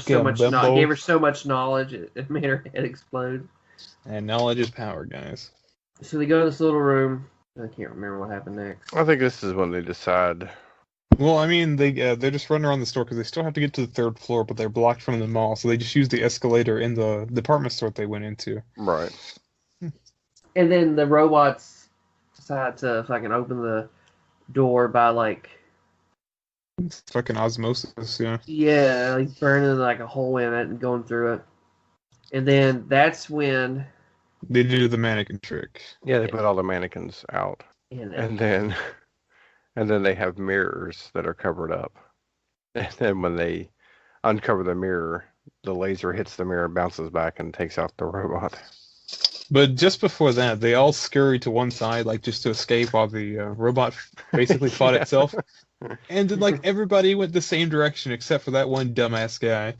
so much knowledge it made her head explode. And knowledge is power, guys. So they go to this little room. I can't remember what happened next. I think this is when they decide. Well, I mean, they're just running around the store because they still have to get to the 3rd floor, but they're blocked from the mall, so they just use the escalator in the department store that they went into. Right. And then the robots decide to fucking open the door by fucking osmosis, yeah. Yeah, burning a hole in it and going through it. And then that's when they do the mannequin trick. Yeah, they put all the mannequins out. And then they have mirrors that are covered up. And then when they uncover the mirror, the laser hits the mirror, bounces back, and takes out the robot. But just before that, they all scurry to one side, just to escape while the robot basically fought itself. And then, everybody went the same direction except for that one dumbass guy.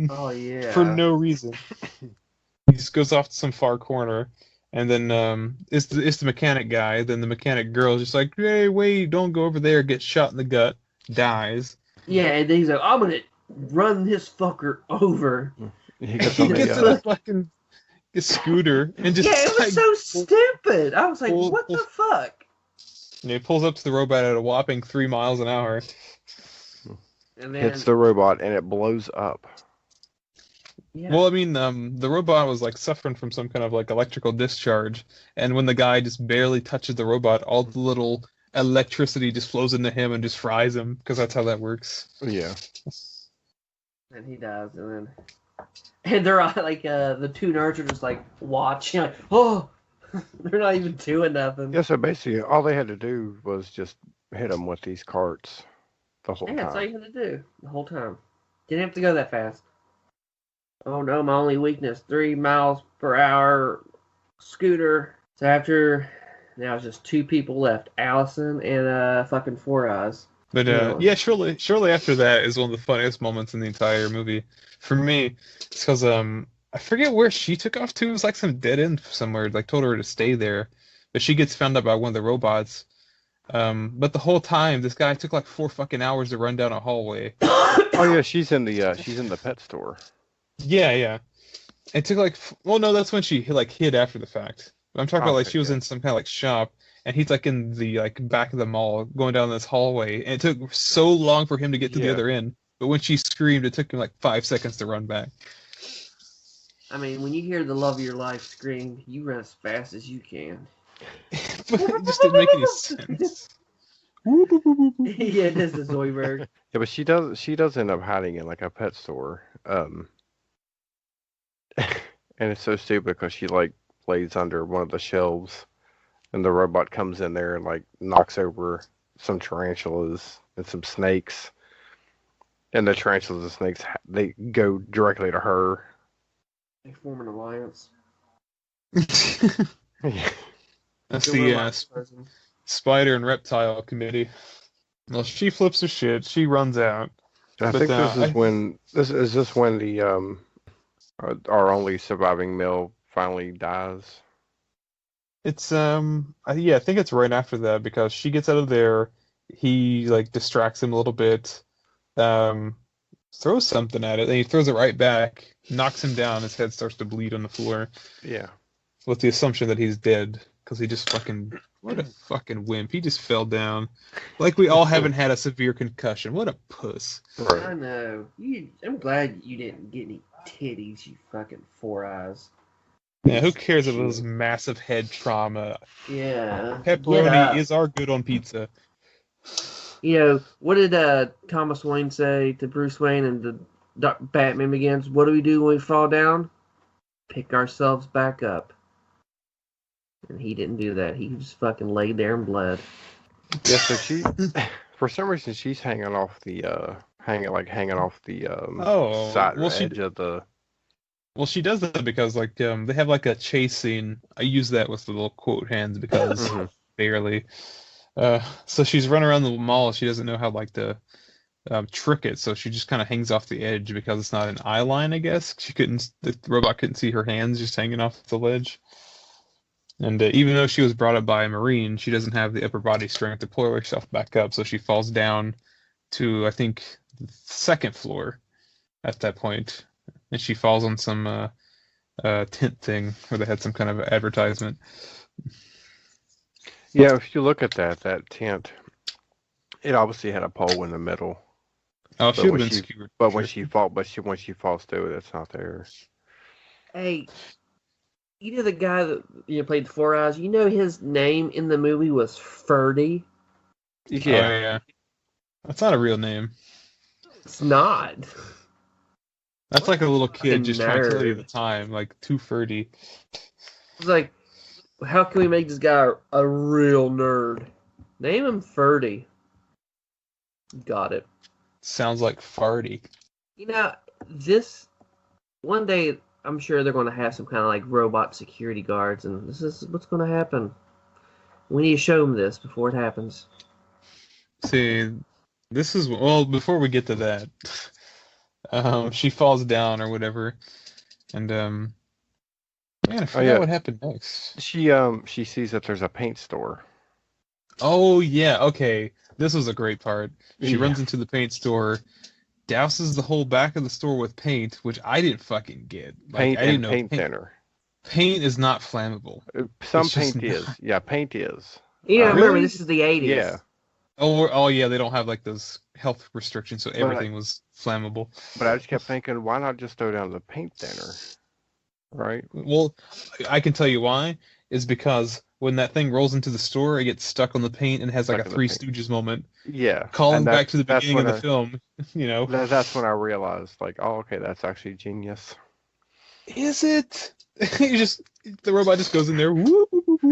Oh, yeah. For no reason. He just goes off to some far corner. And then it's the mechanic guy. Then the mechanic girl is just like, hey, wait, don't go over there. Gets shot in the gut. Dies. And then he's like, I'm going to run this fucker over. He gets a fucking scooter. And just, it was so stupid. I was like, what the fuck? And he pulls up to the robot at a whopping 3 miles an hour. And then hits the robot, and it blows up. Yeah. Well, I mean, the robot was suffering from some kind of electrical discharge, and when the guy just barely touches the robot, all the little electricity just flows into him and just fries him, because that's how that works. Yeah. And he dies, and they're all the 2 nerds are just watching, oh, they're not even doing nothing. Yeah, so basically, all they had to do was just hit them with these carts the whole time. Yeah, that's all you had to do the whole time. Didn't have to go that fast. Oh no, my only weakness, 3 miles per hour scooter. So after, now it's just 2 people left, Allison and fucking Four Eyes. But shortly after that is one of the funniest moments in the entire movie. For me, it's because I forget where she took off to. It was some dead end somewhere, told her to stay there. But she gets found out by one of the robots. But the whole time, this guy took 4 fucking hours to run down a hallway. Oh yeah, she's in the pet store. Yeah. It took no, that's when she hid after the fact. But I'm talking about she was in some kind of shop, and he's in the back of the mall going down this hallway, and it took so long for him to get to the other end. But when she screamed, it took him 5 seconds to run back. I mean, when you hear the love of your life scream, you run as fast as you can. But it just didn't make any sense. Yeah, it is the Zoidberg. Yeah, but she does end up hiding in like a pet store. And it's so stupid because she like lays under one of the shelves, and the robot comes in there and like knocks over some tarantulas and some snakes, and the tarantulas and snakes they go directly to her. They form an alliance. That's the spider and reptile committee. Well, she flips her shit. She runs out. I think this is when the our only surviving male finally dies. It's I think it's right after that because she gets out of there. He like distracts him a little bit, throws something at it, and he throws it right back, knocks him down. His head starts to bleed on the floor. Yeah. With the assumption that he's dead because he just what a fucking wimp. He just fell down. Like we all haven't had a severe concussion. What a puss. Right. I know. I'm glad you didn't get any titties, you fucking four eyes. Yeah, who cares if it was massive head trauma? Yeah. Pepperoni is our good on pizza. You know, what did Thomas Wayne say to Bruce Wayne and the Batman Begins? What do we do when we fall down? Pick ourselves back up. And he didn't do that. He just fucking laid there and bled. Yeah, so she, for some reason, she's hanging off the side edge of the. Well, she does that because like they have like a chase scene. I use that with the little quote hands because barely. So she's running around the mall. She doesn't know how like to trick it, so she just kind of hangs off the edge because it's not an eye line. I guess the robot couldn't see her hands just hanging off the ledge. And even though she was brought up by a Marine, she doesn't have the upper body strength to pull herself back up, so she falls down to, I think, the second floor at that point. And she falls on some tent thing where they had some kind of advertisement. Yeah, if you look at that tent, it obviously had a pole in the middle. Oh, she would have been skewered. But when she falls through it, it's not there. Hey. You know the guy that played Four Eyes? You know his name in the movie was Ferdy? Yeah. Oh, yeah. That's not a real name. It's not. That's like a little kid just trying to tell you the time, like too Ferdy. It's like, how can we make this guy a real nerd? Name him Ferdy. Got it. Sounds like farty. You know, this one day I'm sure they're going to have some kind of like robot security guards, and this is what's going to happen. We need to show them this before it happens. See, this is before we get to that, she falls down or whatever, and man, I forgot what happened next. She sees that there's a paint store. Oh yeah, okay. This was a great part. She runs into the paint store. Douses the whole back of the store with paint, which I didn't fucking get. Paint I didn't know paint thinner. Paint is not flammable. Some paint is. Yeah, paint is. Yeah, remember this is the 80s. Yeah. Oh yeah, they don't have like those health restrictions, so everything was flammable. But I just kept thinking, why not just throw down the paint thinner? Right? Well, I can tell you why. Is because when that thing rolls into the store, it gets stuck on the paint and has like a Three Stooges moment. Yeah. Calling back to the beginning of the film, you know. That's when I realized, like, oh, okay, that's actually genius. Is it? The robot just goes in there, whoop,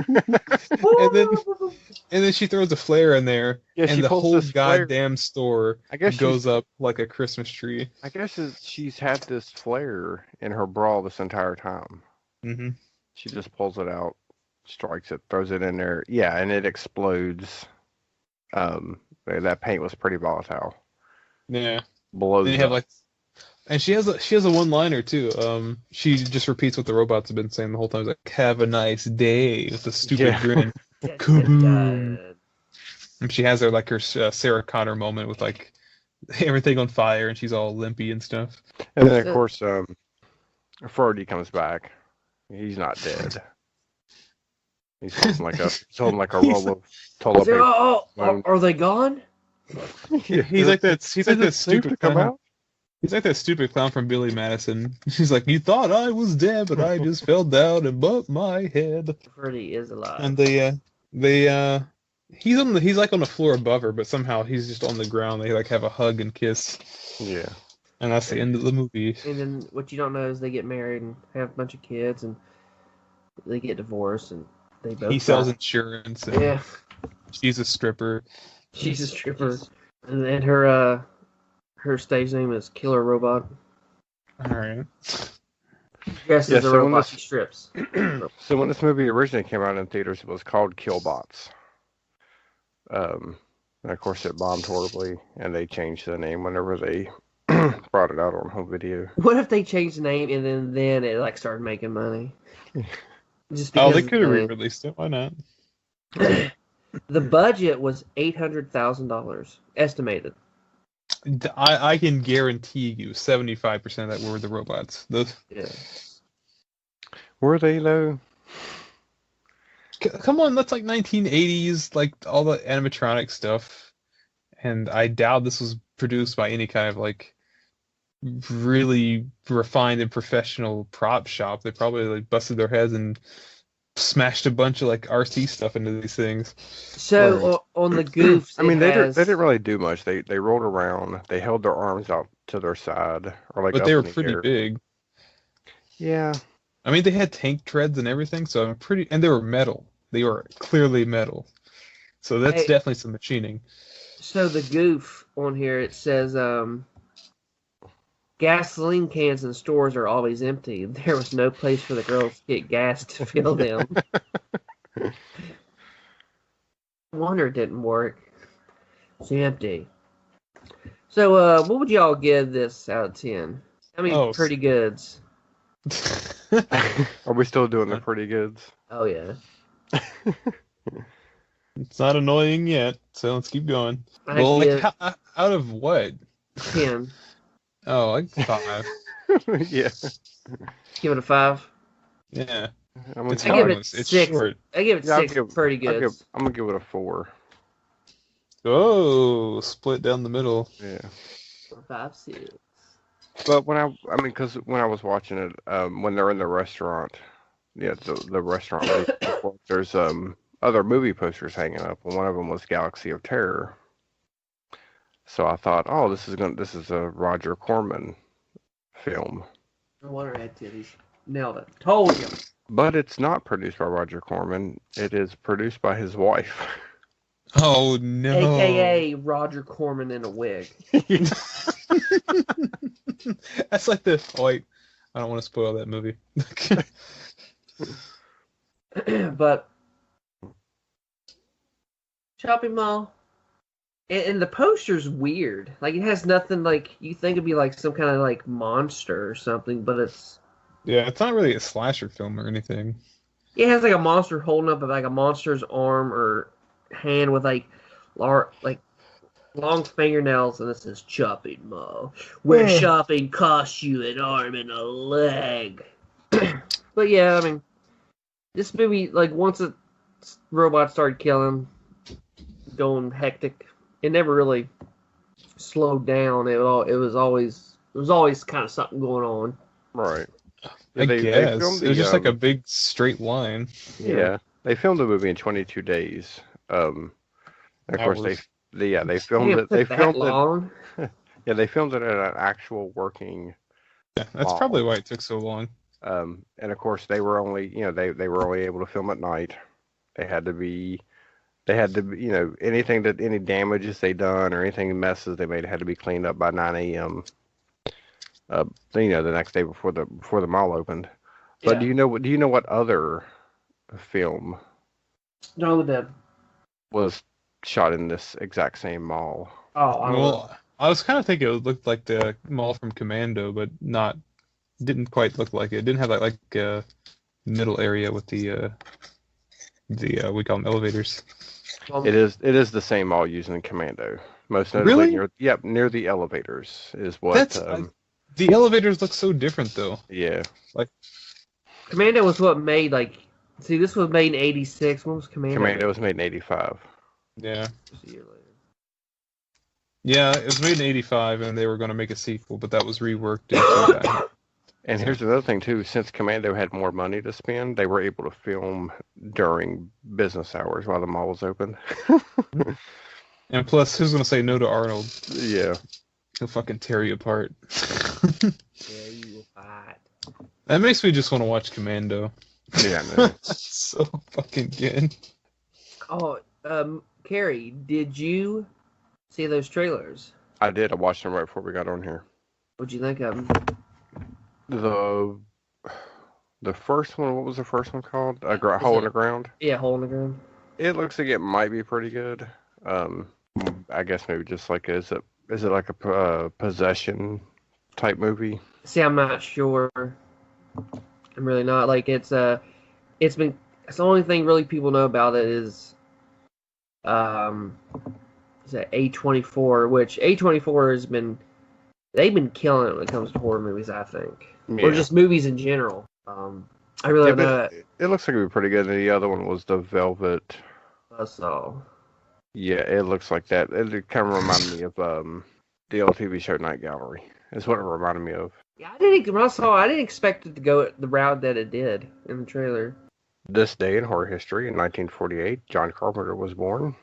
and then she throws a flare in there, and the whole goddamn store goes up like a Christmas tree. I guess she's had this flare in her bra this entire time. Mm-hmm. She just pulls it out, strikes it, throws it in there. Yeah, and it explodes. That paint was pretty volatile. Yeah. Blows up. Have and she has a one-liner too. She just repeats what the robots have been saying the whole time. It's like, "Have a nice day," with a stupid grin. Kaboom! And she has her Sarah Connor moment with like everything on fire, and she's all limpy and stuff. And then of course, Ferdy comes back. He's not dead. He's holding like a roll of toilet paper. Are they gone? He's like that. He's like that stupid come out. He's like that stupid clown from Billy Madison. He's like, you thought I was dead, but I just fell down and bumped my head. Freddy is alive. And he's like on the floor above her, but somehow he's just on the ground. They like have a hug and kiss. Yeah. And that's the end of the movie. And then what you don't know is they get married and have a bunch of kids, and they get divorced, and they both. He sells insurance. And yeah. She's a stripper. She's a stripper, and then her stage name is Killer Robot. All right. Yes, as a robot. She strips. So when this movie originally came out in theaters, it was called Killbots. And of course, it bombed horribly, and they changed the name whenever they brought it out on home video. What if they changed the name and then it like started making money? Just they could have re-released it. Why not? The budget was $800,000 estimated. I can guarantee you 75% of that were the robots. Yeah. Were they though? Come on, that's like 1980s, like all the animatronic stuff. And I doubt this was produced by any kind of like really refined and professional prop shop. They probably like busted their heads and smashed a bunch of like RC stuff into these things. So on the goofs, I mean, they didn't really do much. They rolled around. They held their arms out to their side, or like. But they were pretty big. Yeah. I mean, they had tank treads and everything, so and they were metal. They were clearly metal. So that's definitely some machining. So the goof on here, it says, gasoline cans in stores are always empty. There was no place for the girls to get gas to fill them. No wonder it didn't work. It's empty. So, what would y'all give this out of 10? How many pretty goods? Are we still doing the pretty goods? Oh, yeah. It's not annoying yet, so let's keep going. Out of what? 10. Oh, like 5. Yeah. Give it a 5? Yeah. It's harmless. It's 6. Short. I give it 6 pretty good. I'm going to give it a 4. Oh, split down the middle. Yeah. 5, 6. But because when I was watching it, when they're in the restaurant, the restaurant, there's other movie posters hanging up, and one of them was Galaxy of Terror. So I thought, this is a Roger Corman film. No wonder I had titties. Nailed it. Told you. But it's not produced by Roger Corman. It is produced by his wife. Oh no! AKA Roger Corman in a wig. That's like the. Oh wait, I don't want to spoil that movie. But shopping mall, and the poster's weird. Like it has nothing like you think it'd be like some kind of like monster or something, but it's. Yeah, it's not really a slasher film or anything. It has like a monster holding up like a monster's arm or hand with like long fingernails, and it says shopping mall where shopping costs you an arm and a leg. But yeah, I mean, this movie, like once the robots started killing, going hectic, it never really slowed down. It was always kind of something going on. Right. I guess it was just like a big straight line. Yeah, they filmed the movie in 22 days. Of course, they filmed it. They filmed long? it. Yeah, they filmed it at an actual working. Yeah, that's mall. Probably why it took so long. And of course, they were only they were only able to film at night. They had to be, any damages they done or anything messes they made had to be cleaned up by 9 a.m. The next day before the mall opened. But do you know what other film? No, that was shot in this exact same mall. I was kind of thinking it looked like the mall from Commando, but didn't quite look like it. It didn't have like a middle area with the we call them elevators. It is the same mall used in Commando. Most notably near the elevators is what. The elevators look so different though. Yeah. Like Commando was what made this was made in 86. When was Commando? Commando was made in 85. Yeah. Just a year later. Yeah, it was made in '85, and they were going to make a sequel, but that was reworked into that. And here's another thing too. Since Commando had more money to spend, they were able to film during business hours while the mall was open. And plus, who's going to say no to Arnold? Yeah. He'll fucking tear you apart. Yeah, you hot. That makes me just want to watch Commando. Yeah, man. So fucking good. Oh, Carrie, did you see those trailers? I did. I watched them right before we got on here. What'd you think of them? The first one, what was the first one called? Hole in the Ground? Yeah, Hole in the Ground. It looks like it might be pretty good. I guess maybe just like, is it like a possession type movie? See, I'm not sure. I'm really not. Like, it's the only thing really people know about it is A24, which A24 they've been killing it when it comes to horror movies, I think. Yeah. Or just movies in general. I really don't know that. It looks like it would be pretty good. And the other one was the Velvet. So. Yeah, it looks like that. It kind of reminded me of the old TV show Night Gallery. Is what it reminded me of. Yeah, I didn't expect it to go the route that it did in the trailer. This day in horror history, in 1948, John Carpenter was born.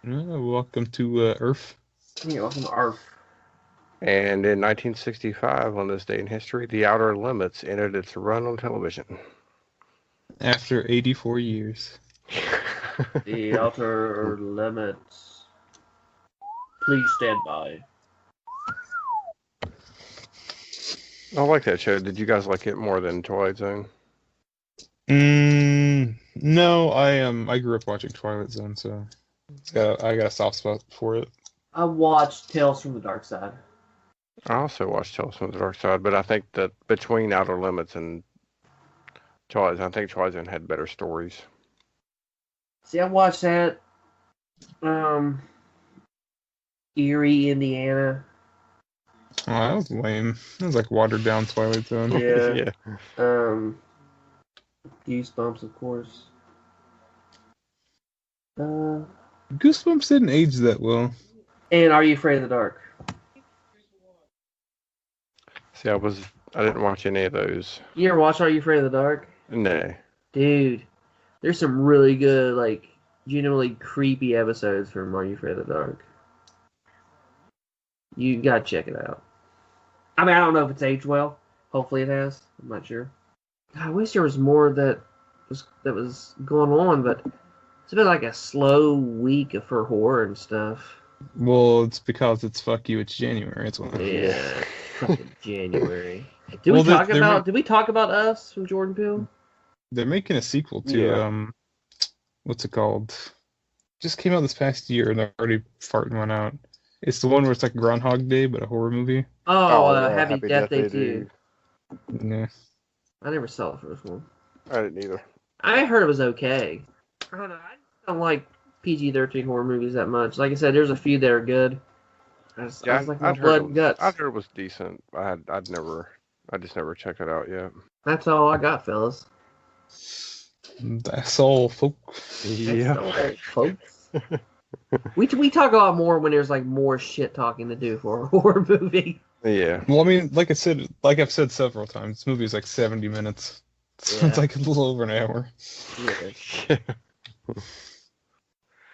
Welcome to Earth. Yeah, welcome to Earth. And in 1965, on this day in history, The Outer Limits ended its run on television. After 84 years. The Outer Limits. Please stand by. I like that show. Did you guys like it more than Twilight Zone? No, I grew up watching Twilight Zone, so I got a soft spot for it. I watched Tales from the Dark Side. I also watched Tales from the Dark Side, but I think that between Outer Limits and Twilight Zone, I think Twilight Zone had better stories. See, I watched that. Erie, Indiana. Oh, that was lame. That was like watered down Twilight Zone. Yeah. Yeah. Goosebumps, of course. Goosebumps didn't age that well. And Are You Afraid of the Dark? See, I didn't watch any of those. You ever watch Are You Afraid of the Dark? No. Dude, there's some really good, like, genuinely creepy episodes from Are You Afraid of the Dark. You gotta check it out. I mean, I don't know if it's aged well. Hopefully it has. I'm not sure. I wish there was more that was going on, but it's been like a slow week for horror and stuff. Well, it's because it's fuck you. It's January. It's one. Yeah, fucking January. Did we talk about Us from Jordan Peele? They're making a sequel to what's it called? Just came out this past year, and they're already farting one out. It's the one where it's like Groundhog Day, but a horror movie. Happy Death Day 2. Yeah. I never saw the first one. I didn't either. I heard it was okay. I don't know. I don't like PG-13 horror movies that much. Like I said, there's a few that are good. I was like, blood and guts. I heard it was decent. I just never checked it out yet. That's all I got, fellas. That's all, folks. Yeah. That's all, folks. We talk a lot more when there's like more shit talking to do for a horror movie. Yeah. Well, I mean, like I've said several times, this movie is like 70 minutes. So it's like a little over an hour. Yeah.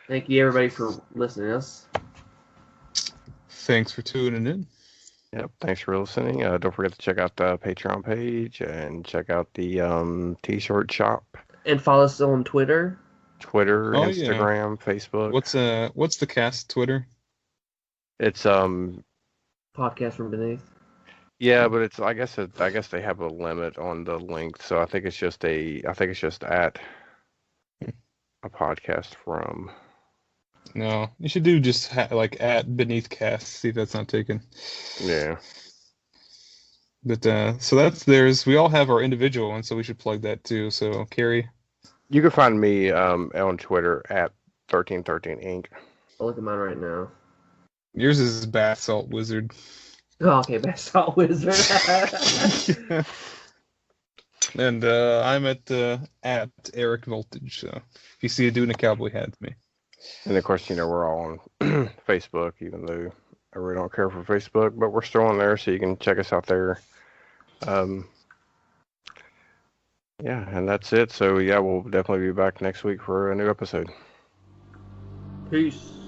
Thank you, everybody, for listening to us. Thanks for tuning in. Yep. Thanks for listening. Don't forget to check out the Patreon page and check out the T-shirt shop. And follow us on Twitter. Instagram, Facebook. What's the cast Twitter? It's Podcast from Beneath. Yeah, but it's I guess they have a limit on the length, so I think it's just at a podcast from. No, you should do just like at Beneath Cast. See if that's not taken. Yeah. But so that's theirs. We all have our individual ones, so we should plug that too. So Carrie. You can find me on Twitter at 1313 Inc. I'll look at mine right now. Yours is Bath Salt Wizard. Oh, okay, Bath Salt Wizard. Yeah. And I'm at Eric Voltage. So if you see a dude in a cowboy hat, it's me. And of course, we're all on Facebook, even though I really don't care for Facebook, but we're still on there, so you can check us out there. Yeah, and that's it. So yeah, we'll definitely be back next week for a new episode. Peace.